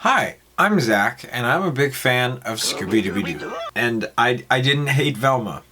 Hi, I'm Zach, and I'm a big fan of Scooby-Dooby-Doo. And I didn't hate Velma.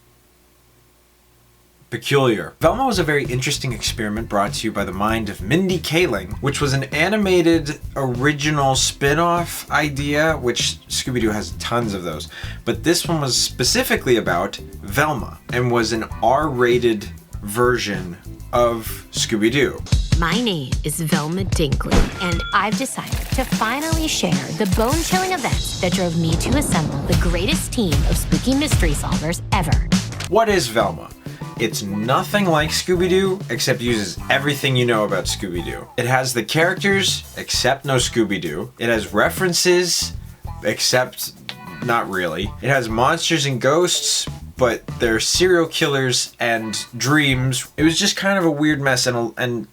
Peculiar. Velma was a very interesting experiment brought to you by the mind of Mindy Kaling, which was an animated original spin-off idea, which Scooby-Doo has tons of those. But this one was specifically about Velma, and was an R-rated version of Scooby-Doo. My name is Velma Dinkley, and I've decided to finally share the bone-chilling events that drove me to assemble the greatest team of spooky mystery solvers ever. What is Velma? It's nothing like Scooby-Doo, except uses everything you know about Scooby-Doo. It has the characters, except no Scooby-Doo. It has references, except not really. It has monsters and ghosts, but they're serial killers and dreams. It was just kind of a weird mess, and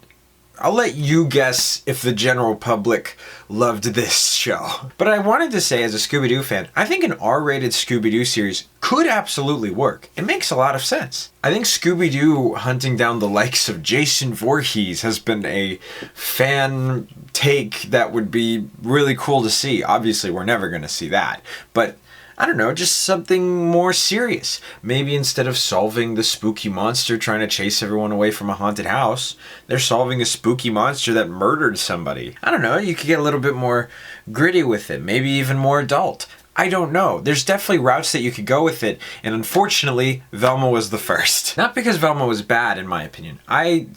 I'll let you guess if the general public loved this show. But I wanted to say, as a Scooby-Doo fan, I think an R-rated Scooby-Doo series could absolutely work. It makes a lot of sense. I think Scooby-Doo hunting down the likes of Jason Voorhees has been a fan take that would be really cool to see. Obviously, we're never going to see that. But I don't know, just something more serious. Maybe instead of solving the spooky monster trying to chase everyone away from a haunted house, they're solving a spooky monster that murdered somebody. I don't know, you could get a little bit more gritty with it, maybe even more adult. I don't know. There's definitely routes that you could go with it, and unfortunately, Velma was the first. Not because Velma was bad, in my opinion. I'll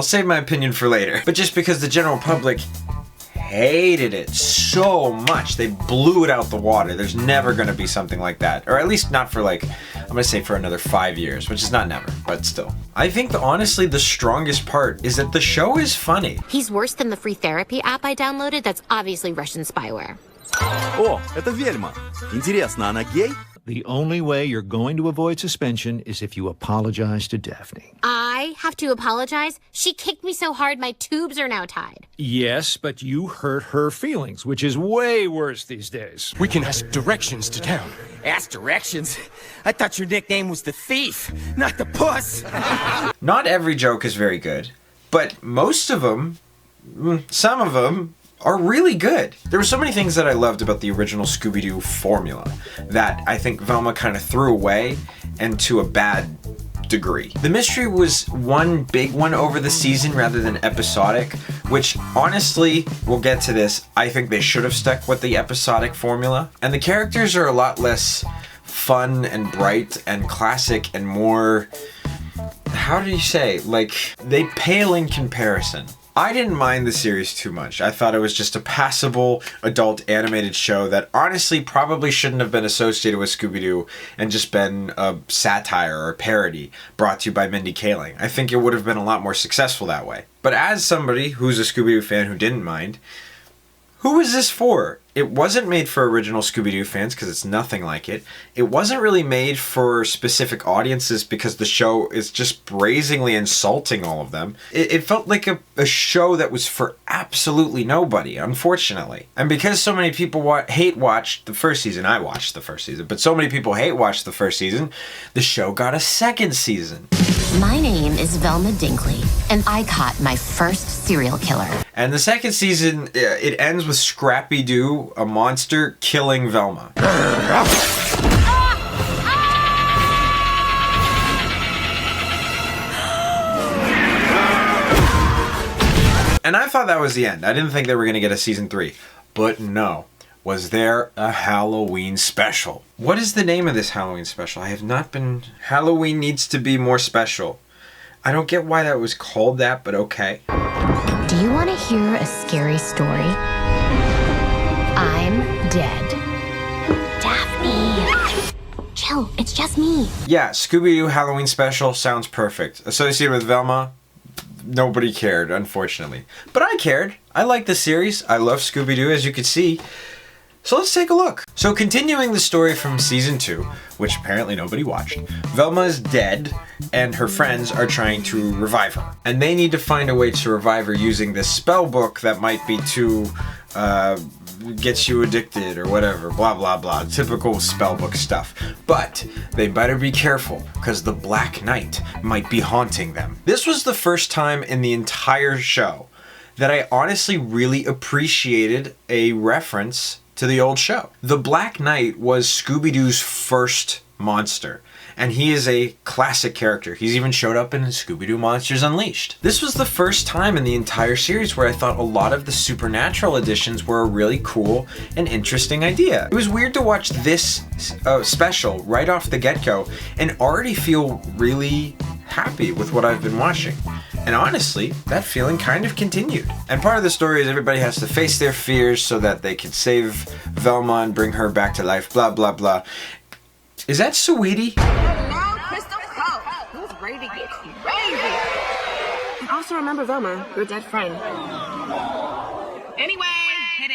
save my opinion for later. But just because the general public hated it so much. They blew it out the water. There's never going to be something like that. Or at least not for I'm going to say for another 5 years, which is not never, but still. I think honestly the strongest part is that the show is funny. He's worse than the free therapy app I downloaded that's obviously Russian spyware. О, это Вельма. Интересно, она гей? The only way you're going to avoid suspension is if you apologize to Daphne. I have to apologize? She kicked me so hard my tubes are now tied. Yes, but you hurt her feelings, which is way worse these days. We can ask directions to town. Ask directions? I thought your nickname was the Thief, not the Puss. Not every joke is very good, but most of them, some of them, are really good. There were so many things that I loved about the original Scooby-Doo formula that I think Velma kind of threw away, and to a bad degree. The mystery was one big one over the season rather than episodic, which honestly, we'll get to this, I think they should have stuck with the episodic formula. And the characters are a lot less fun and bright and classic and more, how do you say, they pale in comparison. I didn't mind the series too much. I thought it was just a passable adult animated show that honestly probably shouldn't have been associated with Scooby-Doo and just been a satire or a parody brought to you by Mindy Kaling. I think it would have been a lot more successful that way. But as somebody who's a Scooby-Doo fan who didn't mind, who is this for? It wasn't made for original Scooby-Doo fans because it's nothing like it. It wasn't really made for specific audiences because the show is just brazenly insulting all of them. It felt like a show that was for absolutely nobody, unfortunately. And because so many people hate watched the first season, I watched the first season, but so many people hate watched the first season, the show got a second season. My name is Velma Dinkley, and I caught my first serial killer. And the second season, it ends with Scrappy-Doo, a monster, killing Velma. And I thought that was the end. I didn't think they were going to get a season 3. But no. Was there a Halloween special? What is the name of this Halloween special? I have not been... Halloween needs to be more special. I don't get why that was called that, but okay. Do you want to hear a scary story? I'm dead. Daphne! Chill, it's just me. Yeah, Scooby-Doo Halloween special sounds perfect. Associated with Velma, nobody cared, unfortunately. But I cared. I like the series. I love Scooby-Doo, as you can see. So let's take a look. So continuing the story from season 2, which apparently nobody watched, Velma is dead and her friends are trying to revive her. And they need to find a way to revive her using this spell book that might be too, gets you addicted or whatever, blah blah blah, typical spellbook stuff. But they better be careful because the Black Knight might be haunting them. This was the first time in the entire show that I honestly really appreciated a reference to the old show. The Black Knight was Scooby-Doo's first monster, and he is a classic character. He's even showed up in Scooby-Doo Monsters Unleashed. This was the first time in the entire series where I thought a lot of the supernatural additions were a really cool and interesting idea. It was weird to watch this special right off the get-go and already feel really happy with what I've been watching. And honestly, that feeling kind of continued. And part of the story is everybody has to face their fears so that they can save Velma and bring her back to life, blah, blah, blah. Is that Sweetie? Who's ready to get crazy? And also remember Velma, your dead friend. Anyway, hit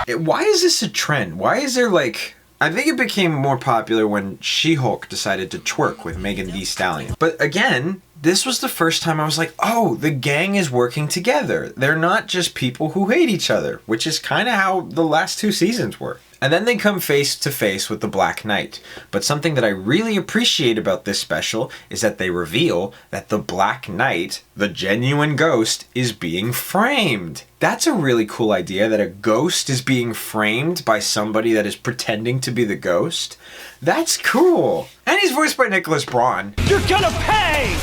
it. Why is this a trend? Why is there like... I think it became more popular when She-Hulk decided to twerk with Megan Thee Stallion. But again, this was the first time I was like, oh, the gang is working together. They're not just people who hate each other, which is kind of how the last 2 seasons were. And then they come face to face with the Black Knight. But something that I really appreciate about this special is that they reveal that the Black Knight, the genuine ghost, is being framed. That's a really cool idea, that a ghost is being framed by somebody that is pretending to be the ghost. That's cool. And he's voiced by Nicholas Braun. You're gonna pay!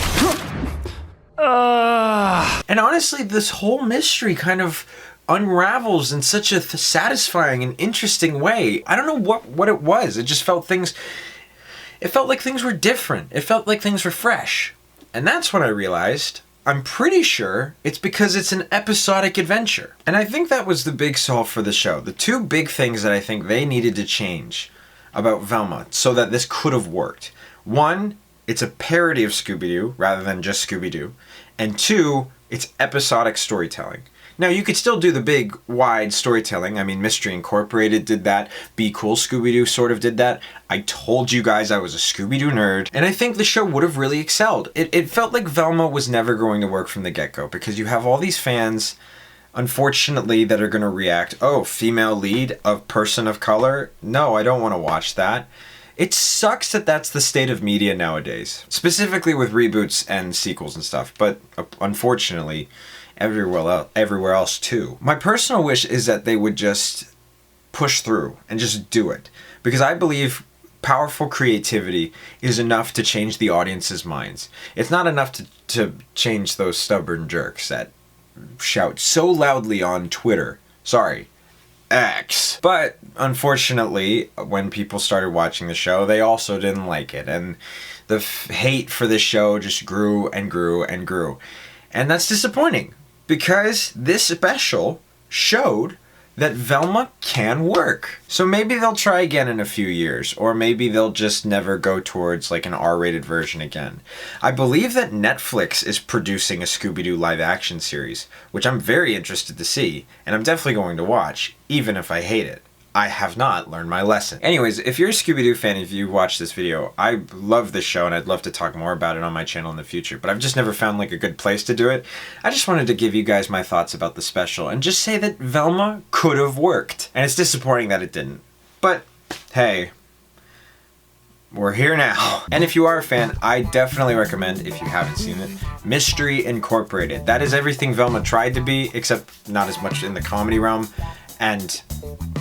And honestly, this whole mystery kind of unravels in such a satisfying and interesting way. I don't know what it was. It just felt it felt like things were different. It felt like things were fresh. And that's when I realized, I'm pretty sure it's because it's an episodic adventure. And I think that was the big solve for the show. The 2 big things that I think they needed to change about Velma so that this could have worked. 1, it's a parody of Scooby-Doo rather than just Scooby-Doo. And 2, it's episodic storytelling. Now, you could still do the big, wide storytelling. I mean, Mystery Incorporated did that. Be Cool Scooby-Doo sort of did that. I told you guys I was a Scooby-Doo nerd. And I think the show would have really excelled. It felt like Velma was never going to work from the get-go because you have all these fans, unfortunately, that are going to react, oh, female lead, a person of color? No, I don't want to watch that. It sucks that that's the state of media nowadays. Specifically with reboots and sequels and stuff. But unfortunately, everywhere else too. My personal wish is that they would just push through and just do it. Because I believe powerful creativity is enough to change the audience's minds. It's not enough to change those stubborn jerks that shout so loudly on Twitter. Sorry, X. But unfortunately, when people started watching the show, they also didn't like it. And the hate for the show just grew and grew and grew. And that's disappointing. Because this special showed that Velma can work. So maybe they'll try again in a few years, or maybe they'll just never go towards like an R-rated version again. I believe that Netflix is producing a Scooby-Doo live-action series, which I'm very interested to see, and I'm definitely going to watch, even if I hate it. I have not learned my lesson. Anyways, if you're a Scooby-Doo fan, if you watch this video, I love this show and I'd love to talk more about it on my channel in the future, but I've just never found like a good place to do it. I just wanted to give you guys my thoughts about the special and just say that Velma could have worked. And it's disappointing that it didn't. But, hey, we're here now. And if you are a fan, I definitely recommend, if you haven't seen it, Mystery Incorporated. That is everything Velma tried to be, except not as much in the comedy realm, and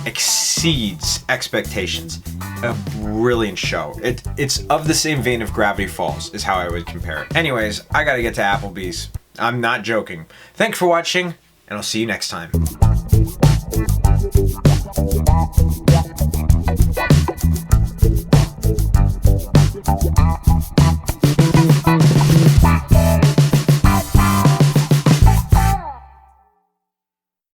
exceeds expectations. A brilliant show. It's of the same vein of Gravity Falls, is how I would compare it. Anyways, I gotta get to Applebee's. I'm not joking. Thanks for watching, and I'll see you next time. Yeah.